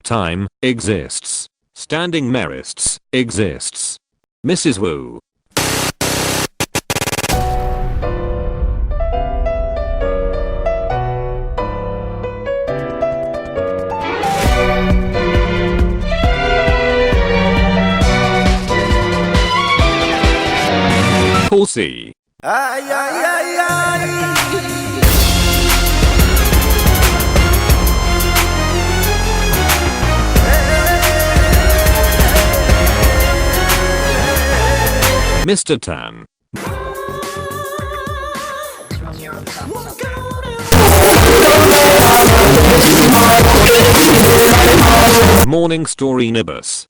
Time exists. Standing Merists exists. Mrs. Wu. Call C. Ay, ay, ay, ay. Mr. Tan. Morning Story Nibus.